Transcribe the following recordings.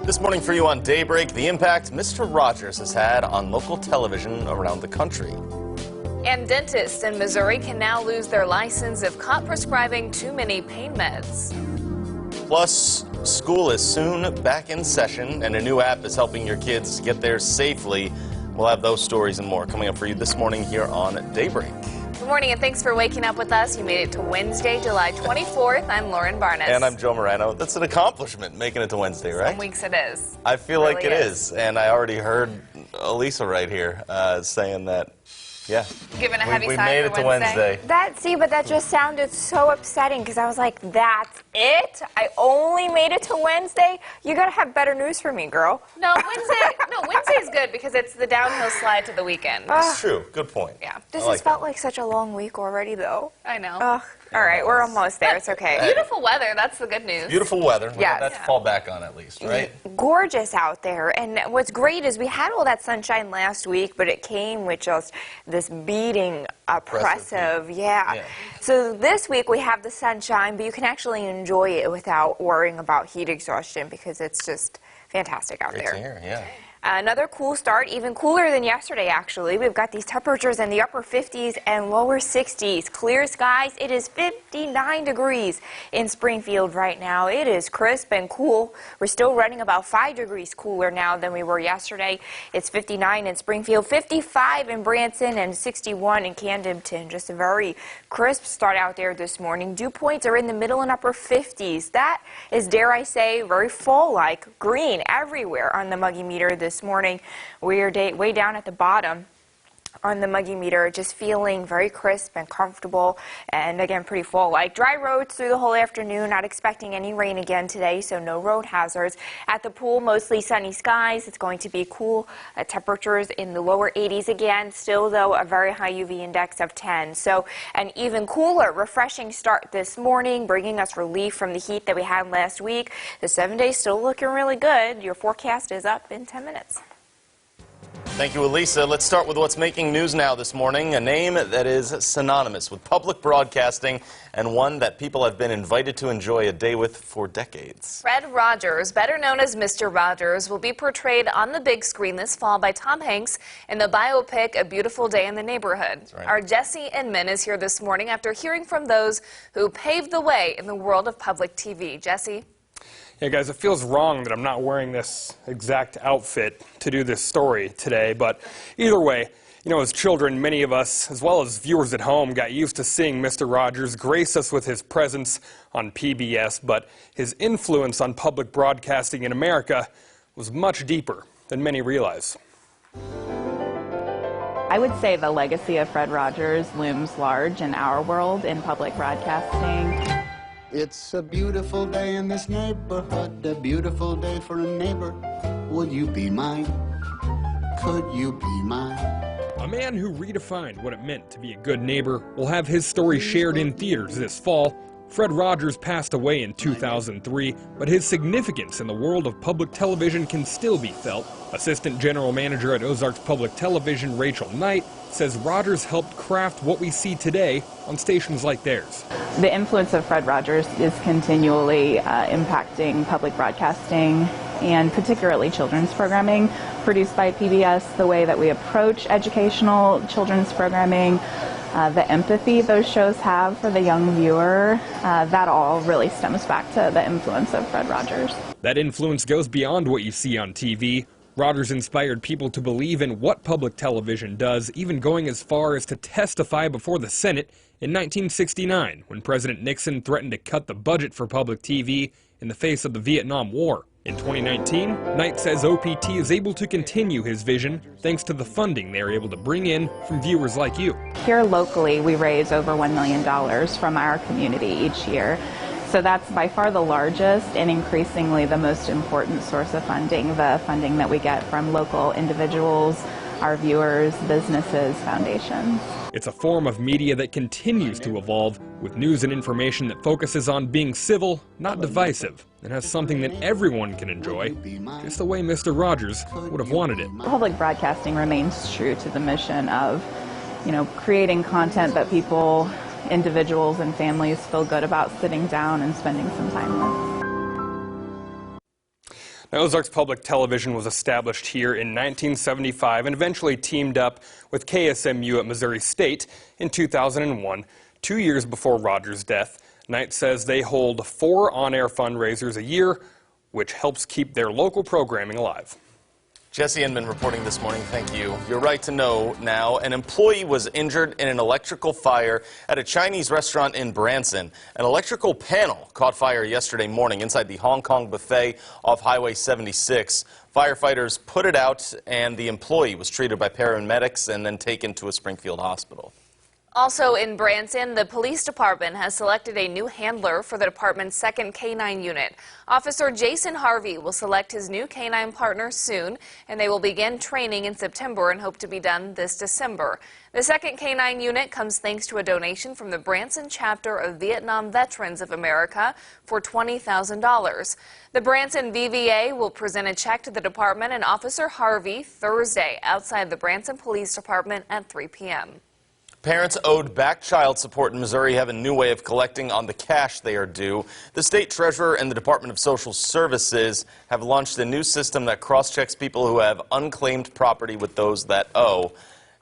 This morning for you on Daybreak, the impact Mr. Rogers has had on local television around the country. And dentists in Missouri can now lose their license if caught prescribing too many pain meds. Plus, school is soon back in session, and a new app is helping your kids get there safely. We'll have those stories and more coming up for you this morning here on Daybreak. Good morning, and thanks for waking up with us. You made it to Wednesday, July 24th. I'm Lauren Barnes. And I'm Joe Morano. That's an accomplishment, making it to Wednesday, right? Some weeks it is. I feel like really it is. And I already heard Elisa right here saying that, yeah, Giving a heavy we sigh made it for to Wednesday. But that just sounded so upsetting because I was like, that's it? I only made it to Wednesday? You gotta have better news for me, girl. No, Wednesday's good because it's the downhill slide to the weekend. That's true. Good point. Yeah. This I has felt like such a long week already, though. I know. Ugh. All right, we're almost there. It's okay. Beautiful weather, that's the good news. Beautiful weather. We Yes. have that to fall back on at least, right? Gorgeous out there. And what's great is we had all that sunshine last week, but it came with just this beating, oppressive. Yeah. So this week we have the sunshine, but you can actually enjoy it without worrying about heat exhaustion because it's just fantastic out Great there. to hear, yeah. Another cool start, even cooler than yesterday, actually. We've got these temperatures in the upper 50s and lower 60s. Clear skies. It is 59 degrees in Springfield right now. It is crisp and cool. We're still running about 5 degrees cooler now than we were yesterday. It's 59 in Springfield, 55 in Branson, and 61 in Camdenton. Just a very crisp start out there this morning. Dew points are in the middle and upper 50s. That is, dare I say, very fall-like. Green everywhere on the Muggy meter this morning. We're way down at the bottom on the Muggy meter, just feeling very crisp and comfortable, and again pretty fall-like. Dry roads through the whole afternoon, not expecting any rain again today, so no road hazards. At the pool, mostly sunny skies. It's going to be cool temperatures in the lower 80s again, still though a very high UV index of 10. So an even cooler, refreshing start this morning, bringing us relief from the heat that we had last week. The 7 days still looking really good. Your forecast is up in 10 minutes. Thank you, Elisa. Let's start with what's making news now this morning, a name that is synonymous with public broadcasting and one that people have been invited to enjoy a day with for decades. Fred Rogers, better known as Mr. Rogers, will be portrayed on the big screen this fall by Tom Hanks in the biopic A Beautiful Day in the Neighborhood. Right. Our Jesse Inman is here this morning after hearing from those who paved the way in the world of public TV. Jesse? Yeah, guys, it feels wrong that I'm not wearing this exact outfit to do this story today, but either way, you know, as children, many of us, as well as viewers at home, got used to seeing Mr. Rogers grace us with his presence on PBS, but his influence on public broadcasting in America was much deeper than many realize. I would say the legacy of Fred Rogers looms large in our world in public broadcasting. It's a beautiful day in this neighborhood, a beautiful day for a neighbor. Would you be mine? Could you be mine? A man who redefined what it meant to be a good neighbor will have his story shared in theaters this fall. Fred Rogers passed away in 2003, but his significance in the world of public television can still be felt. Assistant General Manager at Ozarks Public Television, Rachel Knight, says Rogers helped craft what we see today on stations like theirs. The influence of Fred Rogers is continually impacting public broadcasting and particularly children's programming produced by PBS, the way that we approach educational children's programming, the empathy those shows have for the young viewer, that all really stems back to the influence of Fred Rogers. That influence goes beyond what you see on TV. Rogers inspired people to believe in what public television does, even going as far as to testify before the Senate in 1969, when President Nixon threatened to cut the budget for public TV in the face of the Vietnam War. In 2019, Knight says OPT is able to continue his vision thanks to the funding they are able to bring in from viewers like you. Here locally, we raise over $1 million from our community each year. So that's by far the largest and increasingly the most important source of funding, the funding that we get from local individuals, our viewers, businesses, foundations. It's a form of media that continues to evolve, with news and information that focuses on being civil, not divisive, and has something that everyone can enjoy, just the way Mr. Rogers would have wanted it. Public broadcasting remains true to the mission of, creating content that people, individuals and families feel good about sitting down and spending some time with. Now, Ozarks Public Television was established here in 1975 and eventually teamed up with KSMU at Missouri State in 2001, 2 years before Rogers' death. Knight says they hold 4 on-air fundraisers a year, which helps keep their local programming alive. Jesse Inman reporting this morning. Thank you. You're right to know now. An employee was injured in an electrical fire at a Chinese restaurant in Branson. An electrical panel caught fire yesterday morning inside the Hong Kong buffet off Highway 76. Firefighters put it out, and the employee was treated by paramedics and then taken to a Springfield hospital. Also in Branson, the police department has selected a new handler for the department's 2nd K-9 unit. Officer Jason Harvey will select his new K-9 partner soon, and they will begin training in September and hope to be done this December. The 2nd K-9 unit comes thanks to a donation from the Branson chapter of Vietnam Veterans of America for $20,000. The Branson VVA will present a check to the department and Officer Harvey Thursday outside the Branson Police Department at 3 p.m. Parents owed back child support in Missouri have a new way of collecting on the cash they are due. The state treasurer and the Department of Social Services have launched a new system that cross-checks people who have unclaimed property with those that owe.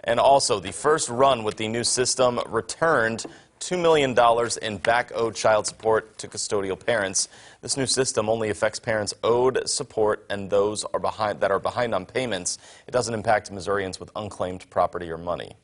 And also, the first run with the new system returned $2 million in back-owed child support to custodial parents. This new system only affects parents owed support and those that are behind on payments. It doesn't impact Missourians with unclaimed property or money.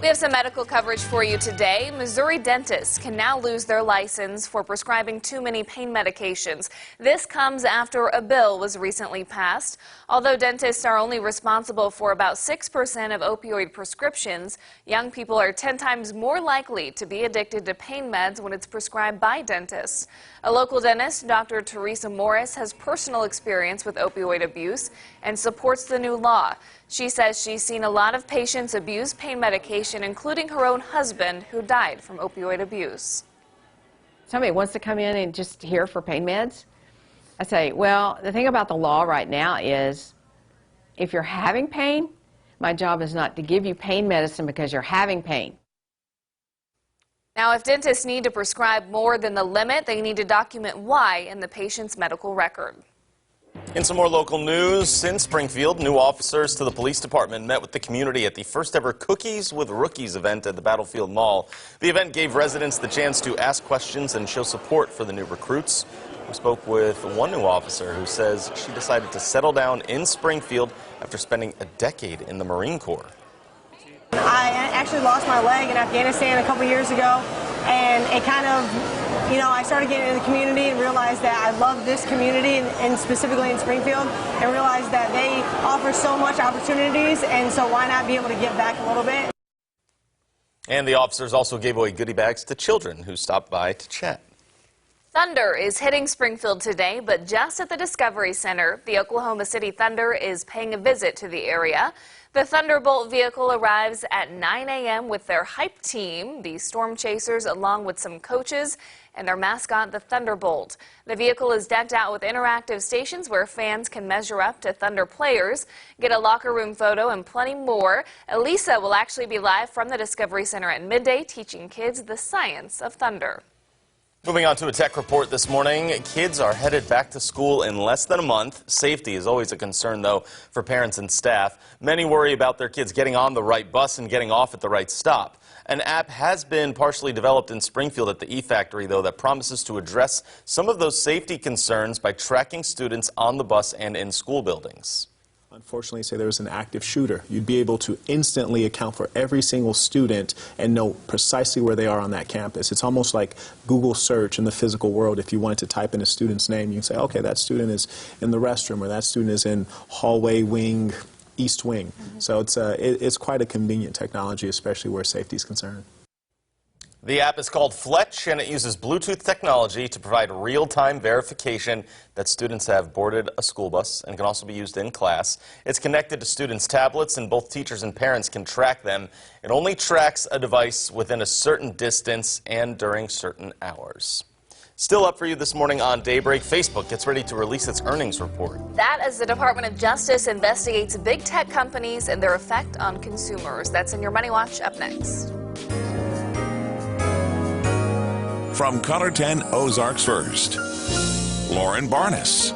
We have some medical coverage for you today. Missouri dentists can now lose their license for prescribing too many pain medications. This comes after a bill was recently passed. Although dentists are only responsible for about 6% of opioid prescriptions, young people are 10 times more likely to be addicted to pain meds when it's prescribed by dentists. A local dentist, Dr. Teresa Morris, has personal experience with opioid abuse and supports the new law. She says she's seen a lot of patients abuse pain medication, including her own husband, who died from opioid abuse. Somebody wants to come in and just here for pain meds. I say, well, the thing about the law right now is if you're having pain, my job is not to give you pain medicine because you're having pain. Now, if dentists need to prescribe more than the limit, they need to document why in the patient's medical record. In some more local news, in Springfield, new officers to the police department met with the community at the first ever Cookies with Rookies event at the Battlefield Mall. The event gave residents the chance to ask questions and show support for the new recruits. We spoke with one new officer who says she decided to settle down in Springfield after spending a decade in the Marine Corps. I actually lost my leg in Afghanistan a couple years ago, and it kind of, I started getting into the community and realized that I love this community, and specifically in Springfield, and realized that they offer so much opportunities, and so why not be able to give back a little bit. And the officers also gave away goodie bags to children who stopped by to chat. Thunder is hitting Springfield today, but just at the Discovery Center. The Oklahoma City Thunder is paying a visit to the area. The Thunderbolt vehicle arrives at 9 a.m. with their hype team, the Storm Chasers, along with some coaches and their mascot, the Thunderbolt. The vehicle is decked out with interactive stations where fans can measure up to Thunder players, get a locker room photo, and plenty more. Elisa will actually be live from the Discovery Center at midday, teaching kids the science of thunder. Moving on to a tech report this morning. Kids are headed back to school in less than a month. Safety is always a concern, though, for parents and staff. Many worry about their kids getting on the right bus and getting off at the right stop. An app has been partially developed in Springfield at the E-Factory, though, that promises to address some of those safety concerns by tracking students on the bus and in school buildings. Unfortunately, say there was an active shooter, you'd be able to instantly account for every single student and know precisely where they are on that campus. It's almost like Google search in the physical world. If you wanted to type in a student's name, you can say, okay, that student is in the restroom, or that student is in hallway wing, east wing. So it's quite a convenient technology, especially where safety is concerned. The app is called Fletch, and it uses Bluetooth technology to provide real-time verification that students have boarded a school bus, and can also be used in class. It's connected to students' tablets, and both teachers and parents can track them. It only tracks a device within a certain distance and during certain hours. Still up for you this morning on Daybreak, Facebook gets ready to release its earnings report. That as the Department of Justice investigates big tech companies and their effect on consumers. That's in your Money Watch up next. From Color 10 Ozarks First, Lauren Barnes.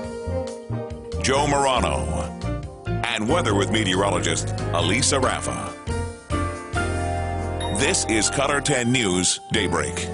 Joe Morano. And weather with meteorologist Elisa Raffa. This is Color 10 News Daybreak.